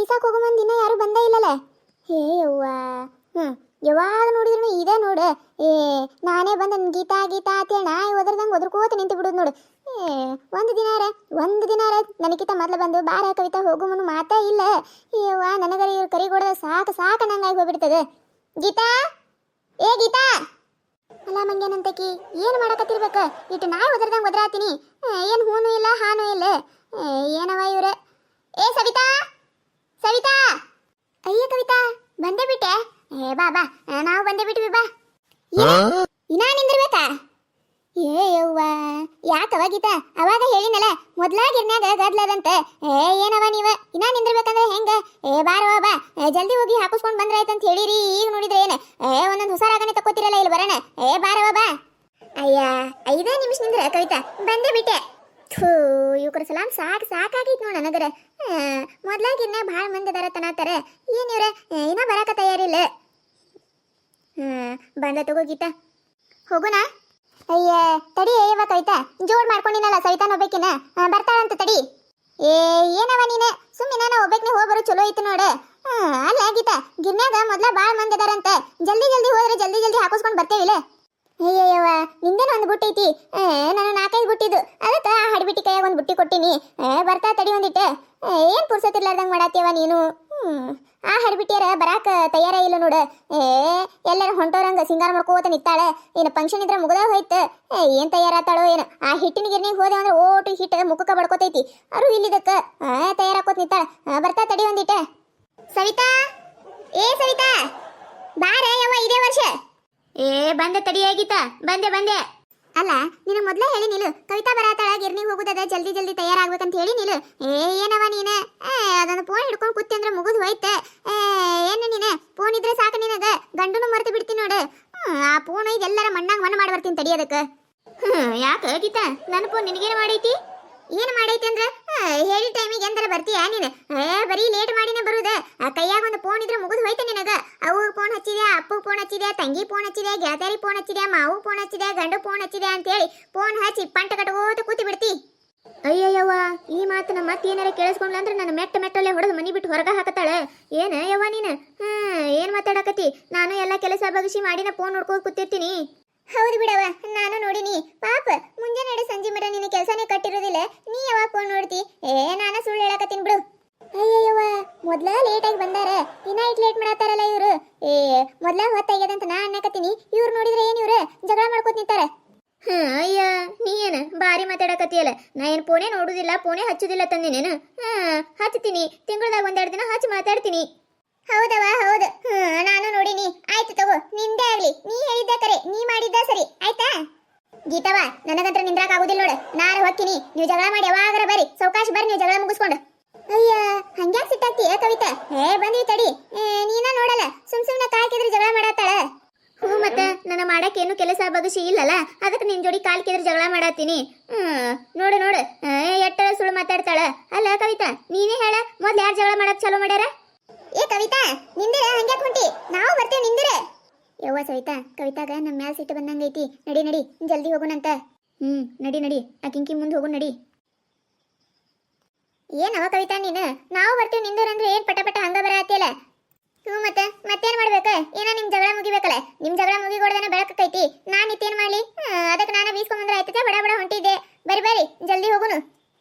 ಬೀಸಾಕ್ ಹೋಗೋ ಮಂದಿ ಇನ್ನ ಯಾರು ಬಂದೇ ಇಲ್ಲಲ್ಲ. ಹೇ ಯವ್ವ, ಯಾವಾಗ ನೋಡಿದ್ರು ಇದೇ ನೋಡು. ನಾನೇ ಬಂದ ಗೀತಾ ಗೀತಾ ಅಂತೇಳಿ ನಾ ಒದರ್ದಂಗೆ ಒದರ್ಕೋತ ನಿಂತು ಬಿಡೋದು ನೋಡು. ಒಂದು ದಿನಾರ ನನಗಿಂತ ಮೊದಲು ಬಂದು ಬಾರ ಕವಿತಾ ಹೋಗು ಮುನ್ನು ಮಾತಾ ಇಲ್ಲ. ಯವ್ವ ನನಗರಿ ಇವ್ರು ಕರಿಗೊಡ ಸಾಕು ನಂಗಾಗಿ ಹೋಗ್ಬಿಡ್ತದೆ. ಗೀತಾ, ಏ ಗೀತಾ, ಅಲ್ಲ ಮಂಗ್ಯಾನಂತಕಿ ಏನು ಮಾಡಕತ್ತಿರ್ಬೇಕ? ಇಟ್ಟು ನಾ ಒದರ್ದಂಗೆ ಒದರಾತೀನಿ, ಏನು ಹೂನು ಇಲ್ಲ ಹಾನು ಇಲ್ಲ. ಏನವ ಇವ್ರೆ? ಏ ಸವಿತಾ, ಸವಿತಾ, ಅಯ್ಯ ಕವಿತಾ ಬಂದೇ ಬಿಟ್ಟೆ? ಬಾ ಬಾ, ನಾವು ಬಂದೇ ಬಿಟ್ವಿ ಬಾ. ಇನ್ನ ನಿಂದಿರ್ಬೇಕಾ? ಏ ಯವ್ವ, ಯಾಕವ ಗೀತಾ? ಅವಾಗ ಹೇಳಿನಲ್ಲ ಮೊದ್ಲಾಗಿರ್ನ್ಯಾಗ ಗದ್ಲದಂತ. ಏನವ ನೀವ ಇನ್ನ ನಿಂದಿರ್ಬೇಕಂದ್ರೆ ಹೆಂಗ? ಬಾರವ ಬಾ, ಜಲ್ದಿ ಹೋಗಿ ಹಾಕಿಸ್ಕೊಂಡ್ ಬಂದ್ರೆ ಆಯ್ತಂತ ಹೇಳಿರಿ. ಈಗ ನೋಡಿದ್ರೆ ಏನ ಒಂದೊಂದು ಹೊಸ ರಾಗನೆ ತಕೋತಿರಲ್ಲ ಇಲ್ಲಿ ಬರೋಣ. ಬಾರವ ಬಾ. ಅಯ್ಯ 5 ನಿಮಿಷ ನಿಂದ್ರ ಕವಿತಾ, ಬಂದೇ ಬಿಟ್ಟೆ. ಥೂ, ಇವ್ರ ಸಲಾಮ್ ಸಾಕಾಗೈತ್ ನೋಡ ನನಗರ. ಮೊದ್ಲಾಗಿರ್ನ್ಯಾಗ ಭಾಳ ಮಂದಿ ಅದಾರ ತನಾತಾರ, ಏನ್ ಇವ್ರ ಇನ್ನ ಬರಾಕ ತಯಾರಿಲ್ಲ. ಬಂದ ತಗೋ ಗೀತಾ, ಹೋಗುನಾ? ಅಯ್ಯ ತಡಿ ಏವ ಕವಿತಾ, ಜೋಡ್ ಮಾಡ್ಕೊಂಡಿನಲ್ಲ ಸವಿತಾನ ಒಬ್ಬೇಕಿನ ಬರ್ತಾಳಂತ ತಡಿ. ಏನವ ನೀನೆ ಸುಮ್ಮಿನ ಒಬ್ಬಕ್ನೆ ಹೋಗ್ಬರು ಚಲೋ ಐತಿ ನೋಡು. ಅಲ್ಲ ಗೀತಾ, ಗಿರ್ನ್ಯಾಗ ಮೊದ್ಲ ಭಾಳ ಮಂದಿ ಅದಾರಂತ, ಜಲ್ದಿ ಹೋದ್ರೆ ಜಲ್ದಿ ಹಾಕಿಸ್ಕೊಂಡು ಬರ್ತೇವಿಲ್ಲ. ಅಯ್ಯಯ್ಯವ, ನಿಂದೇನು ಒಂದು ಬುಟ್ಟಿ ಐತಿ, ನಾನು 4-5 ಬುಟ್ಟಿದ್ದು, ಅದಕ್ಕೆ ಆ ಹಡ್ಬಿಟ್ಟಿ ಕೈಯಾಗ ಒಂದು ಬುಟ್ಟಿ ಕೊಟ್ಟಿನಿ. ಬರ್ತಾ ತಡಿ ಒಂದಿಟ್ಟೆ. ಏನು ಪುರ್ಸತ್ತಿರ್ಲಾರ್ದಂಗೆ ಮಾಡಾತ್ಯವ ನೀನು. ಆ ಹಡ್ಬಿಟ್ಟಿಯರ ಬರಾಕ ತಯಾರ ಇಲ್ಲ ನೋಡು. ಎಲ್ಲರ ಹೊಂಟೋರಂಗ ಸಿಂಗಾರ ಮಾಡ್ಕೋತ ನಿತ್ತಾಳೆ. ಏನು ಫಂಕ್ಷನ್ ಇದ್ರೆ ಮುಗ್ದಾಗ ಹೋಯ್ತು. ಏನು ತಯಾರಾತಾಳೋ ಏನು. ಆ ಹಿಟ್ಟಿನ ಗಿರ್ನಿಗೆ ಹೋದೆ ಅಂದ್ರೆ ಓಟು ಹಿಟ್ಟು ಮುಖಕ್ಕೆ ಬಡ್ಕೋತೈತಿ. ಅರು ಇಲ್ಲಿದ್ದಕ್ಕೆ ತಯಾರಾಕೋತ ನಿತ್ತಾಳೆ. ಬರ್ತಾ ತಡಿ ಒಂದಿಟ್ಟೆ. ಸವಿತಾ, ಏ ಸವಿತಾ, ಬಾರೆ ಯವ್ವ ಇದೇ ವರ್ಷ. ಬಂದೆ ತಡಿಯಾಗಿತ್ತ, ಬಂದೆ. ಅಲ್ಲ ನೀನು ಮೊದ್ಲೇ ಹೇಳಿ ನಿಲ್ಲು, ಕವಿತಾ ಬರಾತಾಳ, ಗಿರ್ನಿಗೆ ಹೋಗುದದ, ಜಲ್ದಿ ತಯಾರಾಗ್ಬೇಕಂತ ಹೇಳಿ ನಿಲ್ಲು. ಏನವ ನೀನು ಅದೊಂದು ಫೋನ್ ಹಿಡ್ಕೊಂಡು ಕೂತಿ ಅಂದ್ರೆ ಮುಗಿದು ಹೋಯ್ತೆ. ಏನು ನೀನು ಫೋನ್ ಇದ್ರೆ ಸಾಕು ನಿನಗ, ಗಂಡುನು ಮರೆತು ಬಿಡ್ತೀನಿ ನೋಡು. ಆ ಫೋನ್ ಈಗ ಎಲ್ಲರ ಮಣ್ಣಾಗ ಮಣ್ಣು ಮಾಡಿ ಬರ್ತೀನಿ ತಡಿಯೋದಕ್ಕೆ. ಯಾಕೆ ಗೀತಾ, ನನ್ನ ಫೋನ್ ನಿನಗೇನು ಮಾಡೈತಿ? ಏನು ಮಾಡೈತಿ ಅಂದ್ರೆ ಹೇಳಿ ಟೈಮಿಗೆ ಎಂದರ ಬರ್ತೀಯ ನೀನು? ಬರೀ ಲೇಟ್ ಮಾಡಿನೇ ಬರುದ. ಕೈಯಾಗ ಒಂದು ಫೋನ್ ಇದ್ರೆ ಮುಗಿದು ಹೋಯ್ತೆ ನಿನಗ. ಅವು ಫೋನ್ ಹಚ್ಚಿದ್ಯಾ, ಅಪ್ಪು ಫೋನ್ ಹಚ್ಚಿದ್ಯಾ, ತಂಗಿ ಫೋನ್ ಹಚ್ಚಿದ್ಯಾ, ಗೆಳತಿಯರಿ ಫೋನ್ ಹಚ್ಚಿದ್ಯಾ, ಮಾವು ಫೋನ್ ಹಚ್ಚಿದ್ಯಾ, ಗಂಡು ಫೋನ್ ಹಚ್ಚಿದ್ಯಾ ಅಂತೇಳಿ ಫೋನ್ ಹಚ್ಚಿ ಪಂಟ ಕಟ್ಕೋತ ಕೂತಿ ಬಿಡ್ತಿ. ಅಯ್ಯಯ್ಯವ್ವ, ಈ ಮಾತನ್ನ ಮತ್ತೆ ಏನಾರ ಕೇಳಿಸ್ಕೊಂಡ್ಲ ಅಂದ್ರೆ ನನ್ನ ಮೆಟ್ಟಲೆ ಹೊಡೆದು ಮನಿ ಬಿಟ್ಟು ಹೊರಗ ಹಾಕತಾಳೆ. ಏನ ಯವ್ವ ನೀನು? ಏನ್ ಮಾತಾಡಕತ್ತಿ? ನಾನು ಎಲ್ಲ ಕೆಲಸ ಬಗಸಿ ಮಾಡಿನ ಫೋನ್ ನೋಡ್ಕೋತ ಕೂತಿರ್ತೀನಿ. ಹೌದು ಬಿಡವ, ನಾನು ನೋಡಿನಿ. ಪಾಪ ಮುಂಜಾನೆ ಸಂಜೆ ಮರ ನಿನ್ನ ಕೆಲಸನೇ ಕಟ್ಟಿರೋದಿಲ್ಲ, ನೀ ಯಾವಾಗ ಫೋನ್ ನೋಡ್ತಿ? ನಾನು ಸುಳ್ಳು ಹೇಳಕತ್ತೀನಿ ಬಿಡು. ಅಯ್ಯಯ್ಯವ್ವ, ಮೊದ್ಲ ಲೇಟಾಗಿ ಬಂದಾರ, ಇನ್ನ ಇಟ್ ಲೇಟ್ ಮಾಡತ್ತಾರಲ್ಲ ಇವ್ರು. ಮೊದ್ಲ ಹೊತ್ತಾಗ್ಯದಂತ ನಾ ಅನ್ನಕತ್ತೀನಿ, ಇವ್ರು ನೋಡಿದ್ರೆ ಏನ್ ಇವ್ರು ಜಗಳ ಮಾಡ್ಕೋತ ನಿಂತಾರ. ಅಯ್ಯ ನೀ ಏನು ಬಾರಿ ಮಾತಾಡಕತ್ತೀಯಲ್ಲ. ನಾ ಏನು ಫೋನೇ ನೋಡುದಿಲ್ಲ, ಫೋನೇ ಹಚ್ಚುದಿಲ್ಲ ತಂದಿನೇನು? ಹಚ್ತೀನಿ, ತಿಂಗಳದಾಗ 1-2 ದಿನ ಹಚ್ಚಿ ಮಾತಾಡ್ತೀನಿ. ಹೌದವ ಹೌದು, ನಾನು ನೋಡಿನಿ. ಆಯ್ತು ತಗೋ, ನಿಂದೇ ಆಗ್ಲಿ, ನೀ ಹೇಳಿದ್ದ ಕರೆ, ನೀ ಮಾಡಿದ್ದ ಸರಿ ಆಯ್ತಾ? ಗೀತವ, ನನಗಂತ್ರ ನಿಂದ್ರಾಕ ಆಗುದಿಲ್ಲ ನೋಡು, ನಾನು ಹೊಕ್ಕಿನಿ. ನೀವು ಜಗಳ ಮಾಡಿ ಯಾವಾಗರ ಬರ್ರಿ, ಸೌಕಾಶ ಬರ್ರಿ, ನೀವು ಜಗಳ ಮುಗಿಸ್ಕೊಂಡು. ಅಯ್ಯ ಹಂಗ್ಯಾಕ್ ಸಿಟ್ಟಾಗ್ತೀಯ ಕವಿತಾ? ಬಂದ್ವಿ ತಡಿ. ನೀನ ನೋಡಲ್ಲ, ಸುಮ್ನೆ ಕಾಲ್ಕಿದ್ರೆ ಜಗಳ ಮಾಡತ್ತಾಳ. ಮತ್ತ ನನ್ನ ಮಾಡಕ್ಕೆ ಏನು ಕೆಲಸ ಬಗಸಿ ಇಲ್ಲಲ್ಲ, ಅದಕ್ಕೆ ನಿನ್ ಜೋಡಿ ಕಾಲ್ಕಿದ್ರೆ ಜಗಳ ಮಾಡತ್ತೀನಿ. ನೋಡು ಎಟ್ಟ ಸುಳ್ಳು ಮಾತಾಡ್ತಾಳ. ಅಲ್ಲ ಕವಿತಾ, ನೀನೇ ಹೇಳ, ಮೊದ್ಲು ಯಾರು ಜಗಳ ಮಾಡಕ್ ಚಾಲೂ ಮಾಡ್ಯಾರ? ಕವಿತಾ, ನಿಂದಿರ ಹಂಗ್ಯಾಕ್ ಹೊಂಟಿ? ನಾವು ಬರ್ತೇವೆ, ನಿಂದಿರ. ಯವ್ವ ಸವಿತಾ, ಕವಿತಾಗ ನಮ್ಮ ಮ್ಯಾಲ ಸಿಟ್ಟು ಬಂದಂಗೈತಿ. ನಡಿ ಜಲ್ದಿ ಹೋಗೋಣಂತ. ನಡಿ ಆಕಿಂಕಿ ಮುಂದೆ ಹೋಗು ನಡಿ. ಏನವ ಕವಿತಾ ನೀನು? ನಾವು ಬರ್ತೀವಿ, ನಿಂದಿರ ಅಂದ್ರೆ ಏನ್ ಪಟ ಹಂಗ ಬರತ್ತಿಯಲ್ಲ. ಮತ್ತೇನ್ ಮಾಡ್ಬೇಕ? ಏನೋ ನಿಮ್ ಜಗಳ ಮುಗಿಬೇಕಲ್ಲ. ನಿಮ್ ಜಗಳ ಮುಗಿಗೊಡ್ದನ ಬೆಳಕೈತಿ. ನಾನ್ ಇತ್ತೇನ್ ಮಾಡ್ಲಿ? ಅದಕ್ಕೆ ನಾನು ಬೀಸ್ಕೊಂಬಂದ್ರೆ ಆಯ್ತದೆ, ಬಡ ಹೊಂಟಿದ್ದೆ. ಬರ್ರಿ ಜಲ್ದಿ ಹೋಗುನು.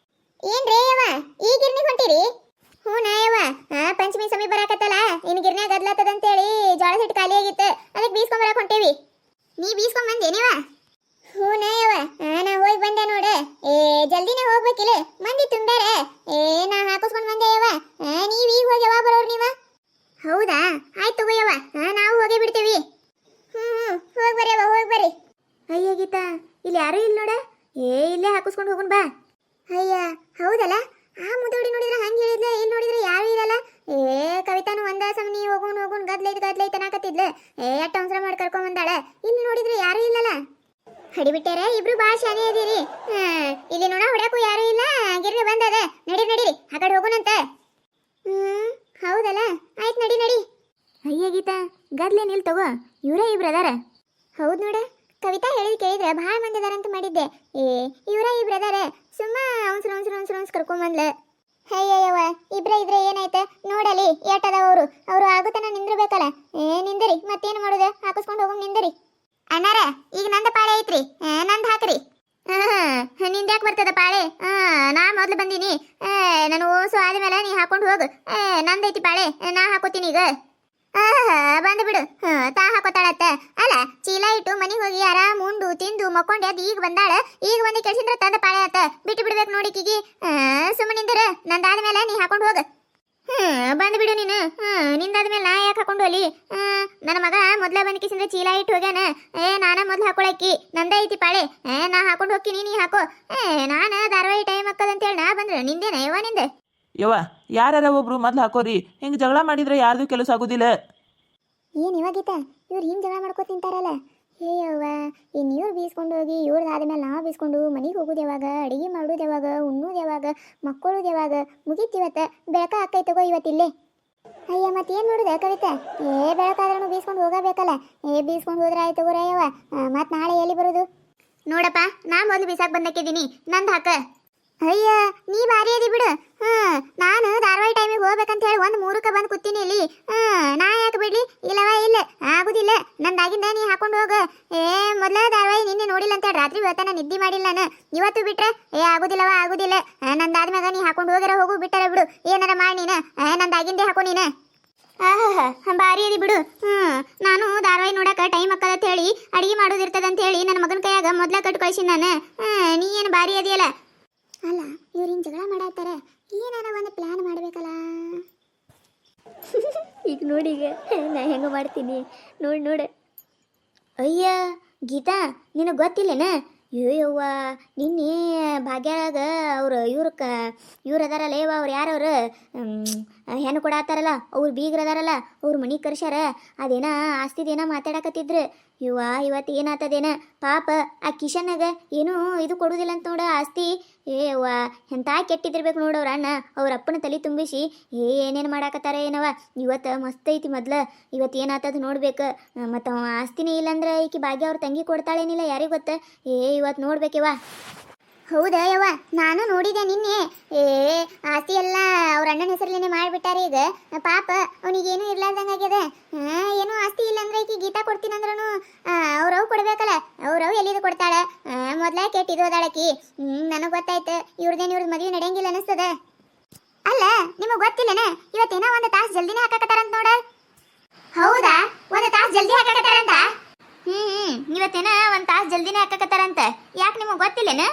ಏನ್ರೇ ಯವ್ವ, ಈ ಗಿರ್ನಿಗೆ ಹೊಂಟಿರಿ? ಯವ್ವ, ಪಂಚಮಿ ಸಮೀಪ ಬರಾಕತ್ತಲ್ಲ, ಇನ್ ಗಿರ್ನ್ಯಾಗ ಗದ್ಲಾತದಂತೇಳಿ ಜೋಳ ಹಿಟ್ಟು ಖಾಲಿ ಆಗಿತ್ತು, ಅದಕ್ಕೆ ಬೀಸ್ಕೊಂಬರಕ್ ಹೊಂಟೇವಿ. ನೀ ಬೀಸ್ಕೊಂಬಂದೇನಿವ? ಯವ್ವ, ನಾ ಹೋಗಿ ಬಂದೆ ನೋಡ. ಜಲ್ದಿನೇ ಹೋಗ್ಬೇಕಿಲ್ಲ, ಮಂದಿ ತುಂಬ್ಯಾರ. ನಾ ಹಾಕಿಸ್ಕೊಂಡ್ ಬಂದೆ ಯವ್ವ. ನೀವ್ ಈಗ ಹೋಗಿ ಯಾವಾಗ ಬರೋರು ನೀವ? ಹೌದಾ, ಆಯ್ತು ತಗೋಯವ್ವ, ನಾವು ಹೋಗೇ ಬಿಡ್ತೇವಿ. ಹೋಗಿ ಬರ್ರಿ. ಅಯ್ಯ ಗೀತಾ, ಇಲ್ಲಿ ಯಾರು ಇಲ್ಲ ನೋಡ. ಇಲ್ಲೇ ಹಾಕಿಸ್ಕೊಂಡು ಹೋಗುನ್ ಬಾ. ಅಯ್ಯ ಹೌದಲ್ಲ, ಆ ಮುದೋಡಿ ನೋಡಿದ್ರೆ ಹಂಗೆ ಹೇಳಿದ್ಲೆ, ಇಲ್ಲಿ ನೋಡಿದ್ರೆ ಯಾರು ಇರಲ್ಲ. ಕವಿತಾನು ಒಂದ ಸಮನಿ ಹೋಗೋನ್ ಗದ್ಲೈತ್ ಅನ್ನಕತ್ತಿದ್ಲು. ಎಟ್ಟ ಅವಸರ ಮಾಡಿ ಕರ್ಕೊಂಡ್ ಬಂದಾಳ. ಇಲ್ಲಿ ನೋಡಿದ್ರೆ ಯಾರು ಇಲ್ಲಲ್ಲ. ಹಡಿಬಿಟ್ಟಾರ, ಇಬ್ರು ಭಾಳ ಶಾನೆ ಅದೀರಿ. ಇಲ್ಲಿ ನೋಡ ಹೊಡ್ಯಾಕು ಯಾರು ಇಲ್ಲ, ಗಿರ್ನಿ ಬಂದದ. ನಡೀರಿ ಆ ಕಡೆ ಹೋಗೋಣಂತ. ಹೌದಲ್ಲ, ಆಯ್ತು ನಡಿ. ಅಯ್ಯ ಗೀತಾ, ಗದ್ಲೆ ನಿಲ್ ತಗೋ, ಇವರೇ ಇಬ್ರು ಅದಾರ. ಹೌದು ನೋಡ, ಕವಿತಾ ಹೇಳಿದ್ ಕೇಳಿದ್ರೆ ಭಾಳ ಮಂದಿ ಅದಾರಂತ ಮಾಡಿದ್ದೆ. ಇವರ ಇಬ್ರು ಅದಾರ, ಸುಮ್ಮ ಅವನ್ಸ್ರ ಕರ್ಕೊಂಬಂದ್ಲ. ಅಯ್ಯವ್ವ, ಇಬ್ರೇ ಇದ್ರೆ ಏನಾಯ್ತ ನೋಡಲಿ ಏಟದ ಅವರು ಆಗುತ್ತಾನ ನಿಂದಿರ್ಬೇಕಲ್ಲ. ನಿಂದಿರಿ ಮತ್ತೇನು ಮಾಡುದ, ಹಾಕಿಸ್ಕೊಂಡು ಹೋಗಮ್ ನಿಂದಿರಿ. ಅಣ್ಣಾರ ಈಗ ನಂದ ಪಾಳೆ ಐತ್ರಿ, ನಂದ್ ಹಾಕ್ರಿ. ನಿಂದ್ಯಾಕೆ ಬರ್ತದ ಪಾಳೆ? ನಾ ಮೊದ್ಲು ಬಂದೀನಿ, ನಾನು ಓಸು ಆದ್ಮೇಲೆ ನೀ ಹಾಕೊಂಡು ಹೋಗು. ನಂದೈತಿ ಪಾಳೆ, ನಾ ಹಾಕೋತೀನಿ ಈಗ. ಬಂದು ಬಿಡು, ತಾ ಹಾಕೋತಾಳತ್ತ. ಅಲ್ಲ ಚೀಲ ಇಟ್ಟು ಮನಿಗೆ ಹೋಗಿ ಆರಾಮ್ ಉಂಡು ತಿಂದು ಮಕ್ಕೊಂಡೆ ಅದು ಈಗ ಬಂದಾಳ. ಈಗ ಬಂದು ಕೆಲ್ಸಿದ್ರ ತಂದ ಪಾಳೆ ಆತ, ಬಿಟ್ಟು ಬಿಡ್ಬೇಕು ನೋಡಿಕಿಗಿ. ಸುಮ್ಮನಿಂದರ ನಂದಾದ್ಮೇಲೆ ನೀ ಹಾಕೊಂಡು ಹೋಗ. ಬಂದು ಬಿಡು ನೀನು. ನಿಂದಾದ್ಮೇಲೆ ನಾ ಯಾಕೆ ಹಾಕೊಂಡು ಹೋಲಿ? ನನ್ನ ಮಗ ಮೊದ್ಲ ಬಂದ ಕಿಸಿಂದ ಚೀಲ ಇಟ್ಟು ಹೋಗ್ಯಾನ. ನಾನ ಮೊದ್ಲು ಹಾಕೊಳಕ್ಕಿ, ನಂದ ಐತಿ ಪಾಳೆ. ನಾ ಹಾಕೊಂಡು ಹೋಗ್ತೀನಿ, ನೀ ಹಾಕೋ. ನಾನು ಧಾರಾವಾಹಿ ಟೈಮ್ ಹಾಕೋದಂತೇಳಿ ನಾ ಬಂದ್ರೆ ನಿಂದೇನ ಯವ್ವ ನಿಂದೆ? ಯವ್ವ ಯಾರ ಒಬ್ರು ಮೊದ್ಲು ಹಾಕೋರಿ, ಹಿಂಗೆ ಜಗಳ ಮಾಡಿದ್ರೆ ಯಾರ್ದು ಕೆಲಸ ಆಗೋದಿಲ್ಲ. ಏನು ಇವಾಗೀತ ಇವ್ರು ಹಿಂಗೆ ಜಗಳ ಮಾಡ್ಕೊ ತಿಂತಾರಲ್ಲ. ಯವ್ವ ಇನ್ನು ಇವ್ರು ಬೀಸ್ಕೊಂಡು ಹೋಗಿ ಇವ್ರದಾದ್ಮೇಲೆ ನಾವು ಬೀಸ್ಕೊಂಡು ಮನೆಗೆ ಹೋಗೋದು ಯಾವಾಗ, ಅಡುಗೆ ಮಾಡೋದು ಯಾವಾಗ, ಉಣ್ಣೋದು ಯಾವಾಗ, ಮಕ್ಕಳೋದು ಯಾವಾಗ? ಮುಗೀತಿವತ್ತ ಬೆಳಕ ಹಾಕೈತೆ ತಗೋ ಇವತ್ತಿಲ್ಲೇ. ಅಯ್ಯ ಮತ್ತೇನು ನೋಡಿದೆ ಕವಿತೆ? ಬೆಳಕಾದ್ರೂ ಬೀಸ್ಕೊಂಡು ಹೋಗಬೇಕಲ್ಲ. ಬೀಸ್ಕೊಂಡು ಹೋದ್ರೆ ಆಯ್ತು ತಗೋರಯ್ಯವ, ಮತ್ತು ನಾಳೆ ಎಲ್ಲಿ ಬರೋದು? ನೋಡಪ್ಪ, ನಾ ಮೊದಲು ಬೀಸಾಕ್ ಬಂದಕ್ಕಿದ್ದೀನಿ, ನಂದು ಹಾಕ. ಅಯ್ಯ ನೀ ಭಾರಿ ಅದಿ ಬಿಡು. ನಾನು ಧಾರಾವಾಹಿ ಟೈಮಿಗೆ ಹೋಗ್ಬೇಕಂತ ಹೇಳಿ 1:03ಕ್ಕೆ ಬಂದು ಕೂತೀನಿ ಇಲ್ಲಿ. ನಾ ಯಾಕೆ ಬಿಡ್ಲಿ? ಇಲ್ಲವ ಇಲ್ಲ, ಆಗುದಿಲ್ಲ. ನಂದಾಗಿಂದ ನೀ ಹಾಕೊಂಡು ಹೋಗ. ಮೊದಲ ಧಾರಾವಾಹಿ ನಿನ್ನೆ ನೋಡಿಲ್ಲ ಅಂತ ಹೇಳಿ ರಾತ್ರಿ ಇವತ್ತನ ನಿದ್ದೆ ಮಾಡಿಲ್ಲ ನಾನು. ಇವತ್ತು ಬಿಟ್ರೆ ಆಗುದಿಲ್ಲವ, ಆಗುದಿಲ್ಲ. ನಂದಾದ್ಮ್ಯಾಗ ನೀ ಹಾಕೊಂಡು ಹೋಗಿರ ಹೋಗು, ಬಿಟ್ಟರೆ ಬಿಡು, ಏನಾರ ಮಾಡಿ ನೀನು. ನಂದಾಗಿಂದೇ ಹಾಕೋ ನೀನು. ಭಾರಿ ಅದಿ ಬಿಡು. ನಾನು ಧಾರಾವಾಹಿ ನೋಡಕ ಟೈಮ್ ಹಾಕದಂತ ಹೇಳಿ ಅಡಿಗೆ ಮಾಡೋದಿರ್ತದಂತ ಹೇಳಿ ನನ್ನ ಮಗನ ಕೈಯಾಗ ಮೊದ್ಲ ಕಟ್ಟು ಕಳಿಸಿ ನಾನು. ನೀ ಏನು ಭಾರಿ ಅದಿಯಲ್ಲ. ಅಲ್ಲ ಇವ್ರು ಹಿಂಗೆ ಜಗಳ ಮಾಡಾಕ್ತಾರೆ, ಏನಾರ ಒಂದು ಪ್ಲ್ಯಾನ್ ಮಾಡಬೇಕಲ್ಲ. ಈಗ ನೋಡಿ, ಈಗ ನಾ ಹೆಂಗೆ ಮಾಡ್ತೀನಿ ನೋಡು. ಅಯ್ಯ ಗೀತಾ, ನಿನಗೆ ಗೊತ್ತಿಲ್ಲೇನ? ಯವ್ವ ನಿನ್ನೆ ಭಾಗ್ಯಾಗ ಇವ್ರು ಅದಾರಲ್ಲ ಯವ್ವ, ಅವ್ರು ಯಾರವ್ರು ಹೆಣ್ಣು ಕೊಡಾತಾರಲ್ಲ, ಅವ್ರು ಬೀಗ್ರ ಅದಾರಲ್ಲ, ಅವ್ರು ಮನೆಗೆ ಕರ್ಸ್ಯಾರ. ಅದೇನ ಆಸ್ತಿದೇನ ಮಾತಾಡಕತ್ತಿದ್ರು. ಇವತ್ತು ಏನಾತದೇನ ಪಾಪ ಆ ಕಿಶನ್ನಾಗ ಏನೂ ಇದು ಕೊಡುದಿಲ್ಲ ಅಂತ ನೋಡ ಆಸ್ತಿ. ಯವ್ವ ಎಂಥ ಕೆಟ್ಟಿದ್ದಿರ್ಬೇಕು ನೋಡವ್ರ ಅಣ್ಣ, ಅವ್ರ ಅಪ್ಪನ ತಲೆ ತುಂಬಿಸಿ ಏನೇನು ಮಾಡಾಕತ್ತಾರ ಏನವ. ಇವತ್ತು ಮಸ್ತ್ ಐತಿ ಮೊದ್ಲು, ಇವತ್ತು ಏನಾತದ ನೋಡ್ಬೇಕು. ಮತ್ತು ಅವ ಆಸ್ತಿನೇ ಇಲ್ಲಂದ್ರೆ ಈಕಿ ಭಾಗ್ಯ ಅವ್ರ ತಂಗಿ ಕೊಡ್ತಾಳೇನಿಲ್ಲ ಯಾರಿಗೆ ಗೊತ್ತ. ಇವತ್ತು ನೋಡ್ಬೇಕಿವ. ಹೌದಾ ಯವ್ವ, ನಾನು ನೋಡಿದೆ ನಿನ್ನೆ. ಆಸ್ತಿ ಎಲ್ಲ ಅವ್ರ ಅಣ್ಣನ ಹೆಸರಲ್ಲೇನೆ ಮಾಡಿಬಿಟ್ಟಾರೆ. ಈಗ ಪಾಪ ಅವನಿಗೇನು ಇರ್ಲಾರ್ದಂಗಾಗ್ಯದ. ಏನೂ ಆಸ್ತಿ ಇಲ್ಲಂದ್ರೆ ಈಕಿ ಗೀತಾ ಕೊಡ್ತೀನಂದ್ರೂ ಅವ್ರವ್ ಕೊಡ್ಬೇಕಲ್ಲ. ಅವ್ರವ್ ಎಲ್ಲಿದು ಕೊಡ್ತಾಳೆ? ಮೊದ್ಲ ಕೆಟ್ಟಿದೋದಾಳಕಿ. ನನಗೆ ಗೊತ್ತಾಯ್ತು, ಇವ್ರದ್ದು ಮದುವೆ ನಡೆಯಂಗಿಲ್ಲ ಅನಿಸ್ತದ. ಅಲ್ಲ ನಿಮಗೆ ಗೊತ್ತಿಲ್ಲನ, ಇವತ್ತೇನೋ ಒಂದು ತಾಸು ಜಲ್ದಿನೇ ಹಾಕಕತ್ತಾರಂತ ನೋಡ. ಹೌದಾ, ಒಂದು ತಾಸು ಜಲ್ದಿ ಹಾಕಕತ್ತಾರಂತ? ಇವತ್ತೇನ ಒಂದು ತಾಸು ಜಲ್ದಿನೇ ಹಾಕಕತ್ತಾರಂತ. ಯಾಕೆ ನಿಮಗೆ ಗೊತ್ತಿಲ್ಲೇನ?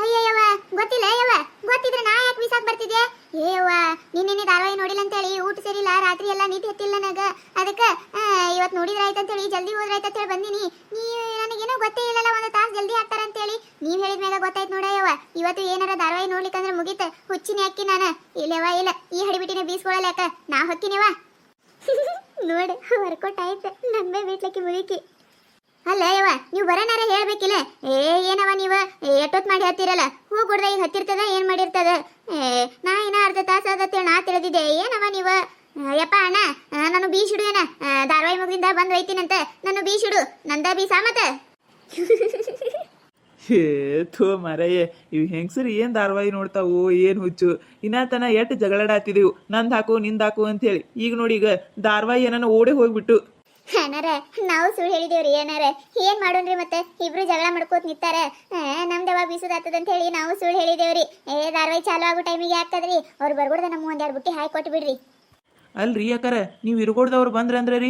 ಅಯ್ಯಯ್ಯವ್ವ ಗೊತ್ತಿಲ್ಲ ಯವ್ವ, ಗೊತ್ತಿದ್ರೆ ನಾ ಯಾಕೆ ಬೀಸಾಕ್ ಬರ್ತಿದ್ದೆ? ಯವ್ವ ನಿನ್ನೆ ಧಾರಾವಾಹಿ ನೋಡಿಲ್ಲ ಅಂತೇಳಿ ಊಟ ಸೇರಿಲ್ಲ, ರಾತ್ರಿ ಎಲ್ಲ ನೀತಿ ಹತ್ತಿಲ್ಲ ನನಗೆ. ಅದಕ್ಕೆ ಇವತ್ತು ನೋಡಿದ್ರೆ ಆಯ್ತಂತೇಳಿ ಜಲ್ದಿ ಹೋದ್ರಾಯ್ತಂತೇಳಿ ಬಂದಿನಿ. ನನಗೇನೋ ಗೊತ್ತೇ ಇಲ್ಲಲ್ಲ ಒಂದು ತಾಸು ಜಲ್ದಿ ಹಾಕ್ತಾರಂತೇಳಿ. ನೀವು ಹೇಳಿದ್ಮ್ಯಾಗ ಗೊತ್ತಾಯ್ತು ನೋಡ ಯವ್ವ. ಇವತ್ತು ಏನಾರ ಧಾರಾವಾಹಿ ನೋಡ್ಲಿಕ್ಕಂದ್ರೆ ಮುಗೀತ, ಹುಚ್ಚಿನಿ ಹಾಕಿ ನಾನು. ಇಲ್ಲವ ಇಲ್ಲ, ಈ ಹಡಿಬಿಟ್ಟಿನ ಬೀಸ್ಕೊಳ್ಳಲ್ಯಾಕ ನಾ ಹೊಕ್ಕಿನಿವ. ನೋಡಿ ವರ್ಕೌಟ್ ಆಯ್ತು, ನಮ್ಮೇ ಬಿಟ್ಲಕ್ಕಿ ಮುಗಿಕಿ. ಅಲ್ಲ ಯವ್ವ, ನೀವು ಬರೋನಾರ ಹೇಳ್ಬೇಕಿಲ್ಲ. ಏನವ ನೀವು ಎಷ್ಟೊತ್ತು ಮಾಡಿ ಹತ್ತಿರಲ್ಲ, ಹೂ ಕೊಡ್ದ ಈಗ ಹತ್ತಿರ್ತದ ಏನು ಮಾಡಿರ್ತದ? ನಾ ಇನ್ನ ಅರ್ಧ ತಾಸು ಆದತ್ತೇಳಿ ನಾ ತಿಳಿದಿದ್ದೆ. ಏನವ ನೀವು? ಯಪ್ಪ ಅಣ್ಣ, ನಾನು ಬೀಸಿಡು ಏನ, ಧಾರಾವಾಹಿ ಮುಗಿದಿಂದ ಬಂದು ಒಯ್ತೀನಂತ. ನಾನು ಬೀಸಿಡು, ನಂದ ಬೀಸಾ ಮತ್ತ. ಥೋ ಮಾರಯ್ಯ, ಇವು ಹೆಂಗಸರು ಏನು ಧಾರಾವಾಹಿ ನೋಡ್ತಾವು, ಏನು ಹುಚ್ಚು. ಇನ್ನಾತನ ಎಷ್ಟು ಜಗಳಾಡಾತಿದೆವು, ನಂದು ಹಾಕು ನಿಂದು ಹಾಕು ಅಂತೇಳಿ. ಈಗ ನೋಡಿ, ಈಗ ಧಾರಾವಾಹಿ ಏನನ್ನ ಓಡೇ ಹೋಗ್ಬಿಟ್ಟು. ಅಣ್ಣಾರ ನಾವು ಸುಳ್ಳು ಹೇಳಿದೇವ್ರಿ. ಏನಾರ ಏನ್ ಮಾಡೋಣ್ರಿ? ಮತ್ತೆ ಇಬ್ರು ಜಗಳ ಮಾಡ್ಕೋತ ನಿಂತಾರ. ನಮ್ದವ ಬೀಸೋದಾತದಂತ ಹೇಳಿ ನಾವು ಸುಳ್ಳು ಹೇಳಿದೇವ್ರಿ. ಧಾರಾವಾಹಿ ಚಾಲು ಆಗೋ ಟೈಮಿಗೆ ಹಾಕದ್ರಿ, ಅವ್ರು ಬರ್ಬಿಡ್ದ ನಮ್ಮ ಒಂದೆರಡು ಬುಟ್ಟಿ ಹಾಕಿ ಕೊಟ್ಟು ಬಿಡ್ರಿ. ಅಲ್ರಿ ಯಾಕಾರ ನೀವು ಇರ್ಕೊಡ್ದವ್ರು ಬಂದ್ರಂದ್ರೆ ರೀ,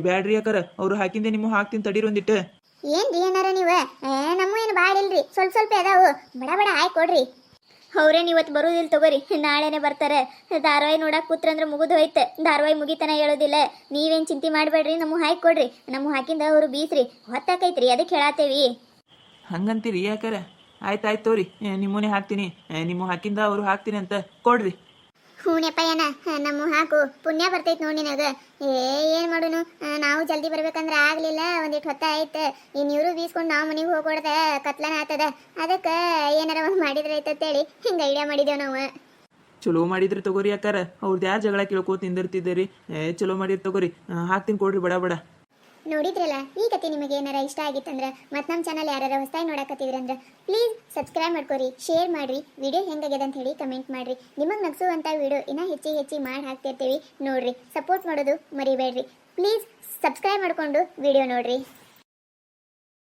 ಬ್ಯಾಡ್ರಿ ಯಾಕಾರ, ಅವ್ರು ಹಾಕಿಂದೆ ನಿಮ್ಮ ಹಾಕ್ತೀನಿ ತಡೀರಿ ಒಂದಿಟ್ಟು. ಏನ್ರಿ ಏನಾರ ನೀವು? ನಮ್ಮ ಏನು ಭಾಳ ಇಲ್ರಿ, ಸ್ವಲ್ಪ ಸ್ವಲ್ಪ ಅದಾವು, ಬಡ ಬಡ ಹಾಕಿ ಕೊಡ್ರಿ. ಅವ್ರೇನು ಇವತ್ತು ಬರುವುದಿಲ್ಲ ತಗೋರಿ, ನಾಳೆನೇ ಬರ್ತಾರೆ. ಧಾರಾವಾಹಿ ನೋಡಕ್ಕೆ ಕೂತ್ರಂದ್ರೆ ಮುಗಿದು ಹೋಯ್ತು, ಧಾರಾವಾಹಿ ಮುಗಿತನ ಹೇಳೋದಿಲ್ಲ. ನೀವೇನು ಚಿಂತೆ ಮಾಡಬೇಡ್ರಿ, ನಮ್ಮ ಹಾಕಿ ಕೊಡ್ರಿ. ನಮ್ಮ ಹಾಕಿಂದ ಅವರು ಬೀಸ್ರಿ, ಹೊತ್ತಾಕೈತ್ರಿ, ಅದಕ್ಕೆ ಹೇಳತ್ತೇವಿ. ಹಂಗಂತೀರಿ ಯಾಕಾರ? ಆಯ್ತು ತೋರಿ, ನಿಮ್ಮನೆ ಹಾಕ್ತೀನಿ, ನಿಮ್ಮ ಹಾಕಿಂದ ಅವರು ಹಾಕ್ತೀನಿ ಅಂತ ಕೊಡ್ರಿ. ಹೂನಪ್ಪ ಏನ ನಮ್ಮ ಹಾಕು, ಪುಣ್ಯ ಬರ್ತೈತೆ ನೋಡಿ ನಿನಗೆ. ಏನು ಮಾಡೋನು, ನಾವು ಜಲ್ದಿ ಬರ್ಬೇಕಂದ್ರೆ ಆಗಲಿಲ್ಲ, ಒಂದಿಟ್ಟು ಹೊತ್ತ ಆಯ್ತು. ಇನ್ನು ಇವರು ಬೀಸ್ಕೊಂಡು ನಾವು ಮನೆಗೆ ಹೋಗ್ಕೊಡ್ದ ಕತ್ಲನ ಆತದ. ಅದಕ್ಕೆ ಏನಾರ ಒಂದು ಮಾಡಿದ್ರೆ ಆಯ್ತಂತೇಳಿ ಹಿಂಗೆ ಐಡಿಯಾ ಮಾಡಿದ್ದೇವೆ ನಾವು. ಚಲೋ ಮಾಡಿದ್ರಿ ತಗೋರಿ ಯಾಕಾರ, ಅವ್ರದ್ದು ಯಾರು ಜಗಳ ಕೇಳ್ಕೋತ ನಿಂದಿರ್ತಿದ್ದೀರಿ. ಚಲೋ ಮಾಡಿರಿ ತಗೋರಿ, ಹಾಕ್ತೀನಿ ಕೊಡ್ರಿ ಬಡ ಬಡ. ನೋಡಿದ್ರಲ್ಲ ಈ ಕತೆ ನಿಮಗೆ ಏನಾರ ಇಷ್ಟ ಆಗಿತ್ತಂದ್ರೆ ಮತ್ತು ನಮ್ಮ ಚಾನಲ್ ಯಾರು ಹೊಸದಾಗಿ ನೋಡಕತ್ತಿದ್ರಂದ್ರೆ ಪ್ಲೀಸ್ ಸಬ್ಸ್ಕ್ರೈಬ್ ಮಾಡ್ಕೊರಿ, ಶೇರ್ ಮಾಡಿರಿ, ವಿಡಿಯೋ ಹೆಂಗಾಗ್ಯದ ಅಂತ ಹೇಳಿ ಕಮೆಂಟ್ ಮಾಡಿರಿ. ನಿಮಗೆ ನಗಿಸುವಂಥ ವಿಡಿಯೋ ಇನ್ನೂ ಹೆಚ್ಚಿಗೆ ಮಾಡಿ ಹಾಕ್ತಿರ್ತೀವಿ ನೋಡ್ರಿ. ಸಪೋರ್ಟ್ ಮಾಡೋದು ಮರಿಬೇಡ್ರಿ. ಪ್ಲೀಸ್ ಸಬ್ಸ್ಕ್ರೈಬ್ ಮಾಡಿಕೊಂಡು ವಿಡಿಯೋ ನೋಡ್ರಿ.